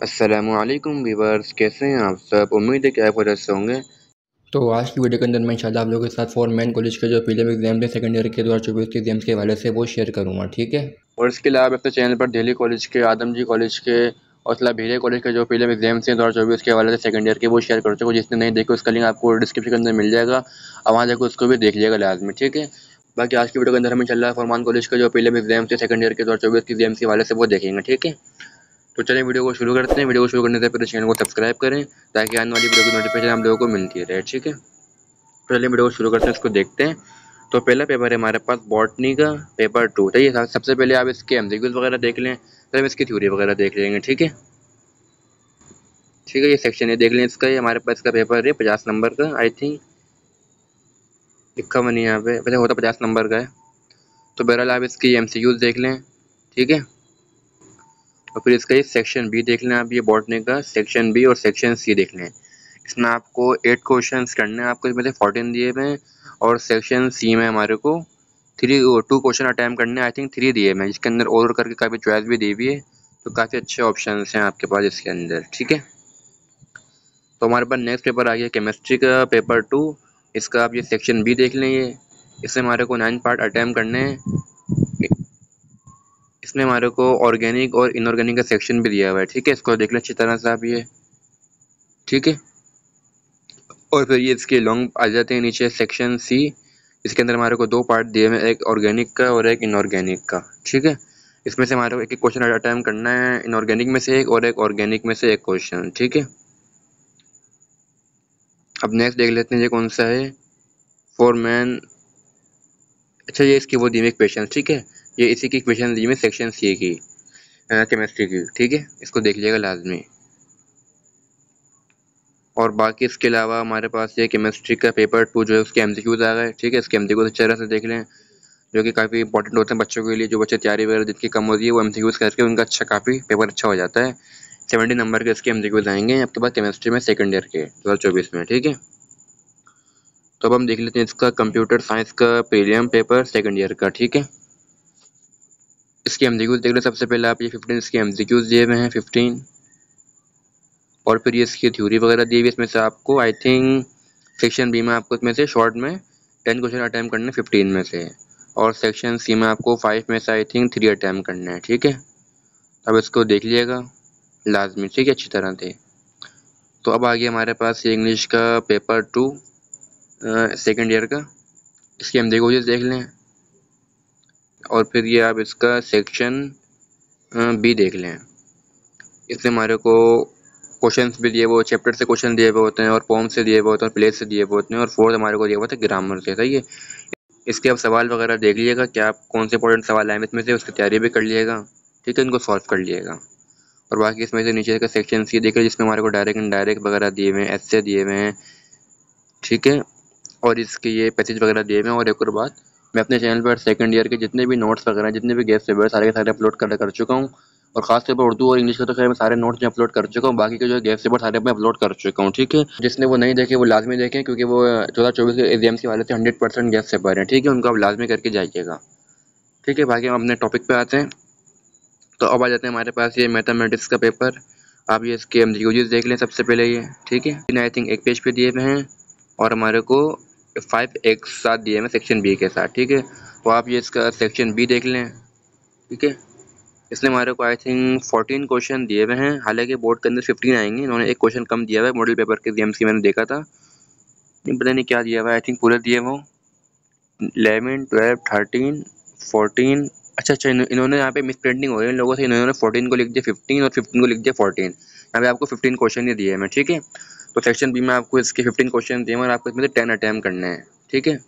अस्सलामुअलैकुम व्यूअर्स, कैसे हैं आप सब। उम्मीद है कि आप अच्छे से होंगे। तो आज की वीडियो के अंदर मैं इंशाल्लाह आप लोगों के साथ फॉर मैन कॉलेज के जो प्रीलिम एग्जाम थे सेकंड ईयर के 2024 के एग्जाम्स के हवाले से वो शेयर करूंगा, ठीक है। और इसके अलावा आप अपने चैनल पर दिल्ली कॉलेज के, आदमजी कॉलेज के और भीरे कॉलेज के जो प्रीलिम एग्जाम्स हैं 2024 के हवाले से सेकंड ईयर के, वो शेयर कर चुका हूँ। जिसने नहीं देखे उसका लिंक आपको डिस्क्रिप्शन के अंदर मिल जाएगा, अब वहाँ जाकर उसको भी देख लीजिएगा लाजमी, ठीक है। बाकी आज की वीडियो के अंदर हम इंशाल्लाह फरमान कॉलेज का जो प्रीलिम एग्जाम्स थे सेकंड ईयर के 2024 के एग्जाम्स के हवाले से वो देखेंगे, ठीक है। तो चलिए वीडियो को शुरू करते हैं। वीडियो को शुरू करने से पहले चैनल को सब्सक्राइब करें ताकि आने वाली वीडियो की नोटिफिकेशन हम लोगों को मिलती रहे, ठीक है। पहले वीडियो को शुरू करते हैं, इसको देखते हैं। तो पहला पेपर है हमारे पास बॉटनी का पेपर 2। तो ये सबसे पहले आप इसके एमसीक्यूज वगैरह देख लें, फिर हम इसकी थ्योरी वगैरह देख लेंगे, ठीक है। ठीक है, ये सेक्शन है, देख लें इसका। ये हमारे पास इसका पेपर है 50 नंबर का, आई थिंक लिखा हुआ नहीं यहाँ पे, वैसे होता 50 नंबर का है। तो बहरहाल आप इसकी एमसीक्यूज देख लें, ठीक है। और फिर इसका ये सेक्शन बी देख लें आप, ये बॉटनी का सेक्शन बी और सेक्शन सी देख लें। इसमें आपको 8 क्वेश्चन करने हैं, आपको इसमें से 14 दिए हुए हैं। और सेक्शन सी में हमारे को 2 क्वेश्चन अटैम्प्ट करने, आई थिंक 3 दिए हैं, जिसके अंदर और करके काफ़ी चॉइस भी दी हुई है। तो काफ़ी अच्छे ऑप्शन हैं आपके पास इसके अंदर, ठीक है। तो हमारे पास नेक्स्ट पेपर आ गया केमिस्ट्री का पेपर 2। इसका आप ये सेक्शन बी देख लें। ये इसमें हमारे को 9 पार्ट अटैम्प्ट करने हैं। इसमें हमारे को ऑर्गेनिक और इनऑर्गेनिक का सेक्शन भी दिया हुआ है, ठीक है। इसको देख लें अच्छी तरह से आप, ये ठीक है। और फिर ये इसके लॉन्ग आ जाते हैं नीचे सेक्शन सी। इसके अंदर हमारे को 2 पार्ट दिए हुए हैं, एक ऑर्गेनिक का और एक इनऑर्गेनिक का, ठीक है। इसमें से हमारे को एक एक क्वेश्चन अटैम्प्ट करना है, इनऑर्गेनिक में से एक और एक ऑर्गेनिक में से एक क्वेश्चन, ठीक है। अब नेक्स्ट देख लेते हैं ये कौन सा है, फॉर मैन। अच्छा, ये इसकी वो दी हुई इक्वेशन, ठीक है। ये इसी की इक्वेशन दी हुई सेक्शन सी की, केमिस्ट्री की, ठीक है। इसको देख लीजिएगा लाजमी। और बाकी इसके अलावा हमारे पास ये केमिस्ट्री का पेपर 2 जो है उसके एमसीक्यूज आ गए, ठीक है। इसके एमसीक्यूज अच्छी तरह से देख लें, जो कि काफ़ी इंपॉर्टेंट होते हैं बच्चों के लिए। जो बच्चे तैयारी वगैरह जिनकी कम होती है वो एमसीक्यूज करके उनका अच्छा काफ़ी पेपर अच्छा हो जाता है। 70 नंबर के इसके एमसीक्यूज आएंगे आपके पास केमिस्ट्री में सेकंड ईयर के 2024 में, ठीक है। तो अब हम देख लेते हैं इसका कंप्यूटर साइंस का प्रीलियम पेपर सेकंड ईयर का, ठीक है। इसके एमसीक्यूज देख लें। सबसे पहले आप ये 15 इसके एमसीक्यूज दिए हुए हैं, 15। और फिर ये इसकी थ्योरी वगैरह दी हुई। इसमें से आपको आई थिंक सेक्शन बी में आपको इसमें से शॉर्ट में 10 क्वेश्चन अटैम्प्ट करने 15 में से। और सेक्शन सी में आपको 5 में से आई थिंक 3 अटैम्प्ट करने हैं, ठीक है। अब इसको देख लीजिएगा लाजमी, ठीक है, अच्छी तरह से। तो अब आ गया हमारे पास ये इंग्लिश का पेपर 2 सेकेंड ईयर का। इसकी हम देख लें। और फिर ये आप इसका सेक्शन बी देख लें। इसमें हमारे को क्वेश्चंस भी दिए, वो चैप्टर से क्वेश्चन दिए हुए होते हैं और पोम से दिए हुए होते हैं और प्लेस से दिए हुए होते हैं। और फोर्थ हमारे को दिया हुआ था ग्रामर से, सही है। इसके अब सवाल वगैरह देख लीजिएगा कि आप कौन से इंपॉर्टेंट सवाल आए इसमें से, उसकी तैयारी भी कर लीजिएगा, ठीक है, इनको सॉल्व कर लीजिएगा। और बाकी इसमें से नीचे का सेक्शन सी देखिए, जिसमें हमारे को डायरेक्ट इनडायरेक्ट वगैरह दिए हुए हैं, ऐसे दिए हुए हैं, ठीक है। और इसके ये पैसेज वगैरह दिए हुए हैं। और एक और बात, मैं अपने चैनल पर सेकंड ईयर के जितने भी नोट्स वगैरह, जितने भी गेस्ट पेपर सारे के सारे अपलोड कर चुका हूँ। और खासतौर पर उर्दू और इंग्लिश का तो खैर मैं सारे नोट्स में अपलोड कर चुका हूँ। बाकी के जो गेस्ट पेपर सारे मैं अपलोड कर चुका हूँ, ठीक है। जिसने वो नहीं देखे वो लाजमी देखें, क्योंकि वो 2024 के एग्जाम्स के वाले से 100% गेस्ट पेपर है, ठीक है। उनको आप लाजमी करके जाइएगा, ठीक है। बाकी हम अपने टॉपिक पे आते हैं। तो अब आ जाते हैं हमारे पास ये मैथमेटिक्स का पेपर। आप ये इसके एमसीक्यूज देख लें सबसे पहले, ये ठीक है। आई थिंक एक पेज पे दिए हुए हैं और हमारे को 5 एक साथ दिए हैं सेक्शन बी के साथ, ठीक है। तो आप ये इसका सेक्शन बी देख लें, ठीक है। इसलिए हमारे को आई थिंक 14 क्वेश्चन दिए हुए हैं। हालांकि बोर्ड के अंदर 15 आएंगे, इन्होंने एक क्वेश्चन कम दिया हुआ है। मॉडल पेपर के एग्जाम्स की मैंने देखा था, नहीं पता नहीं क्या दिया हुआ है, आई थिंक पूरे दिए वो 11, 12, 13, 14। अच्छा, इन्होंने यहाँ पे मिस प्रिंटिंग हो रही है इन लोगों से। इन्होंने 14 को लिख दिया 15 और 15 को लिख दिया 14। यहाँ पे आपको 15 क्वेश्चन ही दिए हैं मैं, ठीक है। तो सेक्शन बी में आपको इसके 15 क्वेश्चन दिए हैं और आपको इसमें से 10 अटैम्प्ट करने हैं, ठीक है।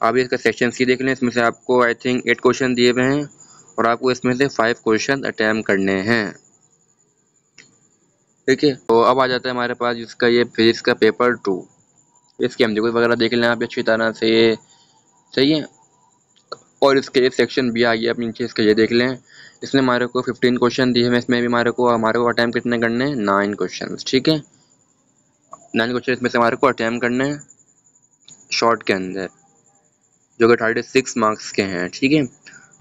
आप इसका सेक्शन सी देख लें। इसमें से आपको आई थिंक 8 क्वेश्चन दिए हुए हैं और आपको इसमें से 5 क्वेश्चन अटैम्प्ट करने हैं, ठीक है। तो अब आ जाता है हमारे पास इसका ये फिजिक्स का पेपर 2। इसके एमसीक्यू वगैरह देख लें आप अच्छी तरह से, ये सही है। और इसके सेक्शन बी आ गया, आप नीचे इसका ये देख लें। इसमें हमारे को 15 क्वेश्चन दिए हैं। इसमें भी हमारे को अटैम्प्ट कितने करने हैं, 9 क्वेश्चन, ठीक है। 9 क्वेश्चन इसमें से हमारे को अटैम्प्ट करने हैं शॉर्ट के अंदर, जो कि 36 मार्क्स के हैं, ठीक है।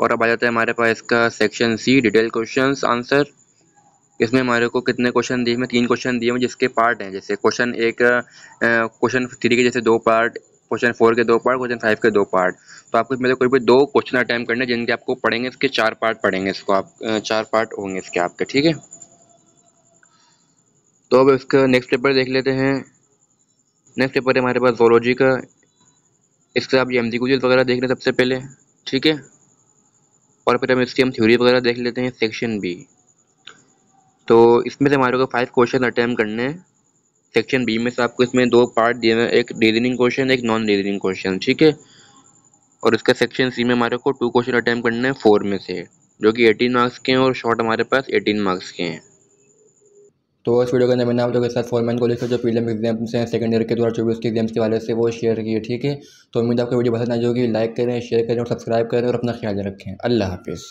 और अब आ जाता है हमारे पास इसका section C detail question answer. इसमें हमारे को कितने क्वेश्चन दिए हैं, 3 क्वेश्चन दिए हैं जिसके पार्ट हैं। जैसे क्वेश्चन 3 के जैसे 2 पार्ट, क्वेश्चन 4 के 2 पार्ट, क्वेश्चन 5 के 2 पार्ट। तो आपको इसमें से कोई भी 2 क्वेश्चन अटेम्प्ट करने हैं जिनके आपको पढ़ेंगे, इसके 4 पार्ट पढ़ेंगे, इसको आप 4 पार्ट होंगे इसके आपके, ठीक है। तो अब इसका नेक्स्ट पेपर देख लेते हैं। नेक्स्ट पेपर है हमारे पास ज़ूलॉजी का। इसका आप ये एमसीक्यूज वगैरह देख लें सबसे पहले, ठीक है। और फिर हम थ्योरी वगैरह देख लेते हैं, सेक्शन बी। तो इसमें से हमारे को 5 क्वेश्चन अटेम्प्ट करने हैं। सेक्शन बी में से आपको इसमें 2 पार्ट दिए हैं, एक रीजनिंग क्वेश्चन, एक नॉन रीजनिंग क्वेश्चन, ठीक है। और इसका सेक्शन सी में हमारे को 2 क्वेश्चन अटेम्प्ट करने हैं 4 में से, जो कि 18 मार्क्स के हैं, और शॉर्ट हमारे पास 18 मार्क्स के हैं। तो इस वीडियो के अंदर मैंने आप लोगों के साथ फॉरमैन कॉलेज के जो प्रीलिम एग्जाम्स हैं सेकंड ईयर के 2024 के एग्जाम्स के वाले से वो शेयर किए, ठीक है। तो उम्मीद आपको वीडियो पसंद आई होगी। लाइक करें, शेयर करें और सब्सक्राइब करें और अपना ख्याल रखें। अल्लाह हाफिज़।